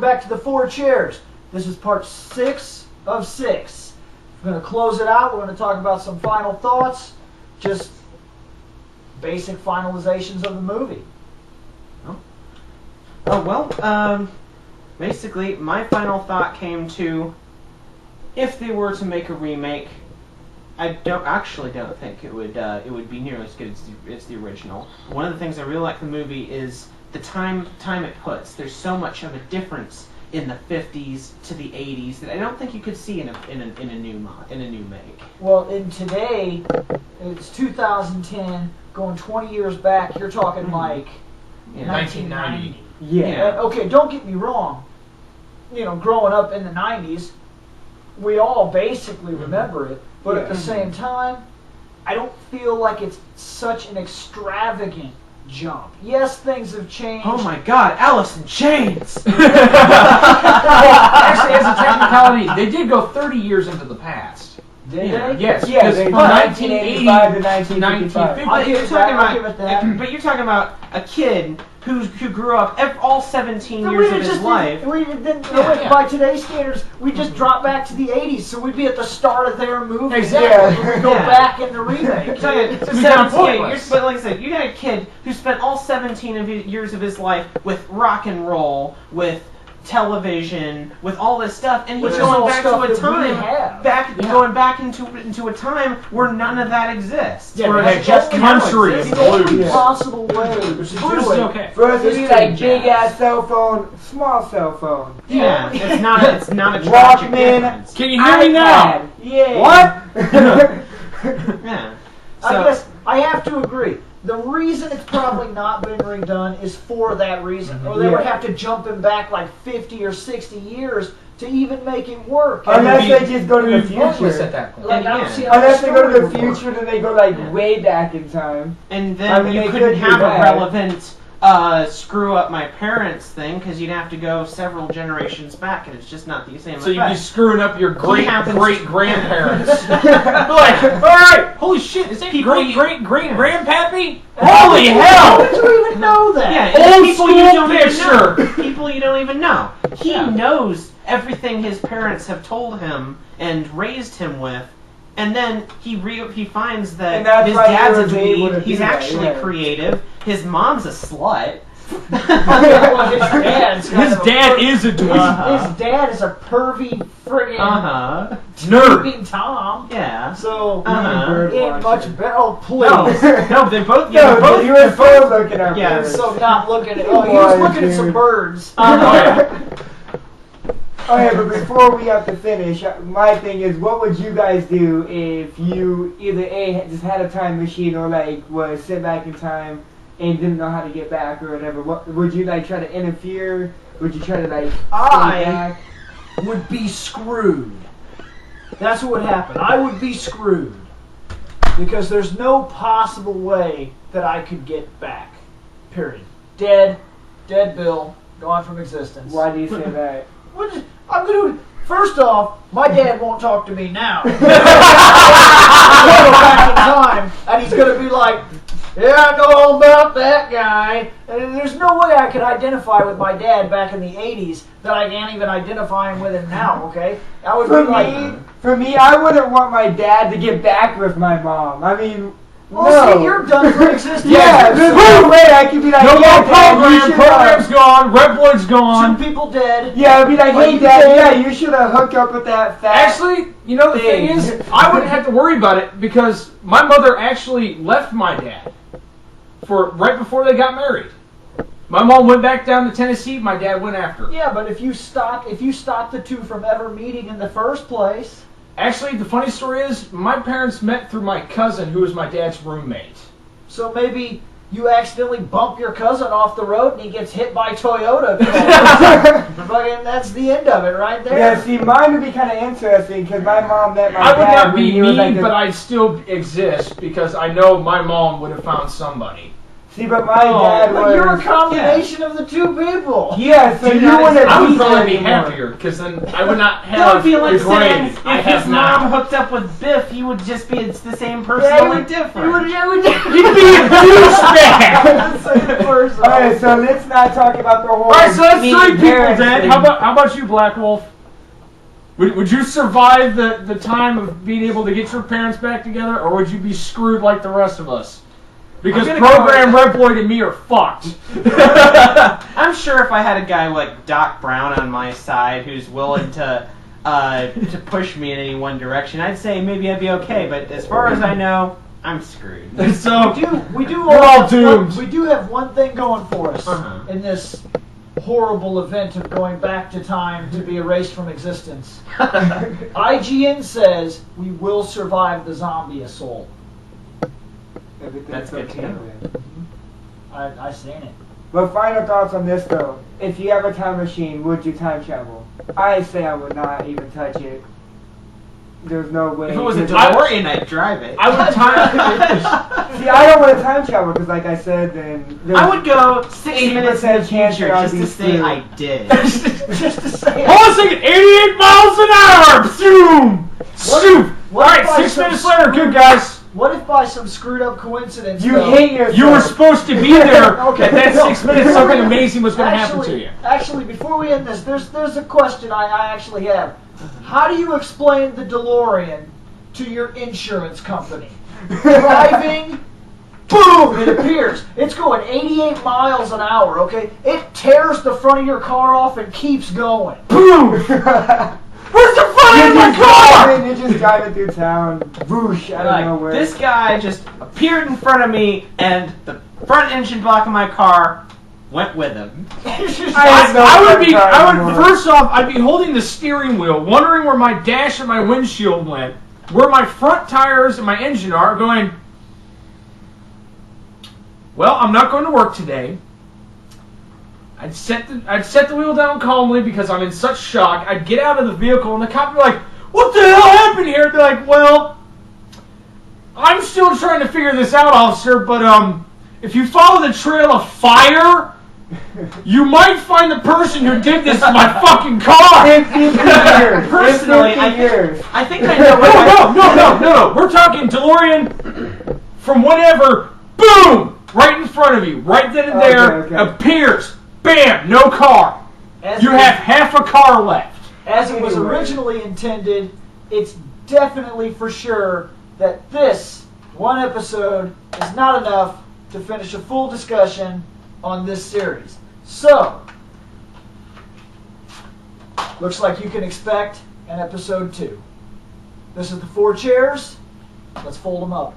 back to the 4 chairs. This is part 6 of 6. We're going to close it out. We're going to talk about some final thoughts. Just basic finalizations of the movie. Basically, my final thought came to, if they were to make a remake, I don't think it would be nearly as good as the original. One of the things I really like the movie is the time it puts. There's so much of a difference in the 50s to the 80s that I don't think you could see in a new make. Well, in today, it's 2010, going 20 years back. You're talking like 1990. Yeah. Okay, don't get me wrong. You know, growing up in the 90s, we all basically remember it. But at the same time, I don't feel like it's such an extravagant jump. Yes, things have changed. Oh my God, Alice in Chains! Well, actually, as a technicality, they did go 30 years into the past. Did they? Yes. Yeah, they from 1985 to 1955. But you're talking about a kid who grew up all 17 years of his life. By today's standards, we just drop back to the 80s, so we'd be at the start of their movie. Exactly. We go back in the remake. But like I said, you got a kid who spent all 17 years of his life with rock and roll, with television, with all this stuff, and he's going back to a time, going back into a time where none of that exists. Yeah, where it's just country and blues. Every possible way to Blues do is it. okay. First it'd be like big ass cell phone, small cell phone. Yeah, it's not a tragic Walkman. difference. Can you hear me now? Yeah. What? Yeah. I guess I have to agree. The reason it's probably not been redone is for that reason. Or they would have to jump him back like 50 or 60 years to even make it work. Unless they just go to the future. At that point. Unless they go to the future, then they go like way back in time. And then you couldn't have a relevant screw up my parents thing, because you'd have to go several generations back, and it's just not the same. So you'd be screwing up your great grandparents. Like, all right, holy shit, is that great grandpappy? Holy hell! How did you even know that? Yeah, Old people school you don't even picture. know. People you don't even know. He knows everything his parents have told him and raised him with. And then he finds that his dad's a dweeb, he's actually creative, his mom's a slut. His dad is a dweeb. His dad is a pervy friggin' nerd. Tom. Yeah. So ain't much better. Oh please. No, they both. He was so looking at birds. So not looking at. Oh, he was looking at some birds. Okay, but before we have to finish, my thing is, what would you guys do if you either just had a time machine or like was sent back in time and didn't know how to get back or whatever? What would you like try to interfere? Would you try to like stay back? Would be screwed. That's what would happen. I would be screwed because there's no possible way that I could get back. Period. Dead Bill, gone from existence. Why do you say that? I'm gonna. First off, my dad won't talk to me now. I'll go back in time, and he's gonna be like, "Yeah, I know all about that guy." And there's no way I could identify with my dad back in the '80s that I can't even identify him with him now. Okay, I would For me, I wouldn't want my dad to get back with my mom. I mean. See, you're done for existence. There's no way I could be like, no more program. Program's gone. Reploid's gone. 2 people dead. Yeah, I'd be like, hey, Dad, you should have hooked up with that fat. Actually, you know the thing is, I wouldn't have to worry about it because my mother actually left my dad right before they got married. My mom went back down to Tennessee. My dad went after her. Yeah, but if you stop the two from ever meeting in the first place. Actually, the funny story is, my parents met through my cousin, who was my dad's roommate. So maybe you accidentally bump your cousin off the road and he gets hit by Toyota. Fucking, that's the end of it right there. Yeah, see, mine would be kind of interesting because my mom met my dad. I would not be me, like but I'd still exist because I know my mom would have found somebody. See, but my dad was. But you're a combination of the two people. Yeah, so you wouldn't I would be probably there be anymore. happier because then I would not That have would be like the saying grade I if have his mom now. hooked up with Biff, he would just be the same person, Yeah, only you different. would You'd be a douchebag. Alright, so let's not talk about the whole. Alright, so that's meeting 3 people, parents Dan. thing. How about you, Black Wolf? Would you survive the time of being able to get your parents back together, or would you be screwed like the rest of us? Because I'm Program gonna Reploid and me are fucked. I'm sure if I had a guy like Doc Brown on my side who's willing to push me in any one direction, I'd say maybe I'd be okay. But as far as I know, I'm screwed. So we do we're all have doomed. we do have one thing going for us Uh-huh. in this horrible event of going back to time to be erased from existence. IGN says we will survive the zombie assault. That's good to know. I seen it. But final thoughts on this though. If you have a time machine, would you time travel? I say I would not even touch it. There's no way. If it was a I- DeLorean, I'd drive it. I would time. See, I don't want to time travel because, like I said, then there's I would go 60 minutes in the 80% chance future that I'll just be to say screwed. I did. Just to say Hold on a second. 88 miles an hour. Zoom. Zoom. All what right, if I 6 minutes some later. Good guys. What if by some screwed up coincidence You though, hate yourself. You were supposed to be there. Okay, At that no. 6 minutes, something amazing was going to happen to you. Actually, before we end this, there's a question I actually have. How do you explain the DeLorean to your insurance company? Driving, boom, it appears. It's going 88 miles an hour, okay? It tears the front of your car off and keeps going. Boom. Where's the front of my car? You're just driving through town. Whoosh, I don't Like, know where. this guy just appeared in front of me, and the front engine block of my car went with him. I would first off, I'd be holding the steering wheel, wondering where my dash and my windshield went, where my front tires and my engine are, going, well, I'm not going to work today. I'd set the wheel down calmly because I'm in such shock. I'd get out of the vehicle and the cop would be like, what the hell happened here? I'd be like, well, I'm still trying to figure this out, officer, but if you follow the trail of fire, you might find the person who did this to my fucking car. 50 years. Personally, In 50 years. I think I know what No. We're talking DeLorean from whatever. Boom! Right in front of you. Right then and there. Okay. Appears. Bam! No car. You have half a car left. As it was Anyway. originally intended, it's definitely for sure that this one episode is not enough to finish a full discussion on this series. So, looks like you can expect an episode 2. This is the 4 chairs. Let's fold them up.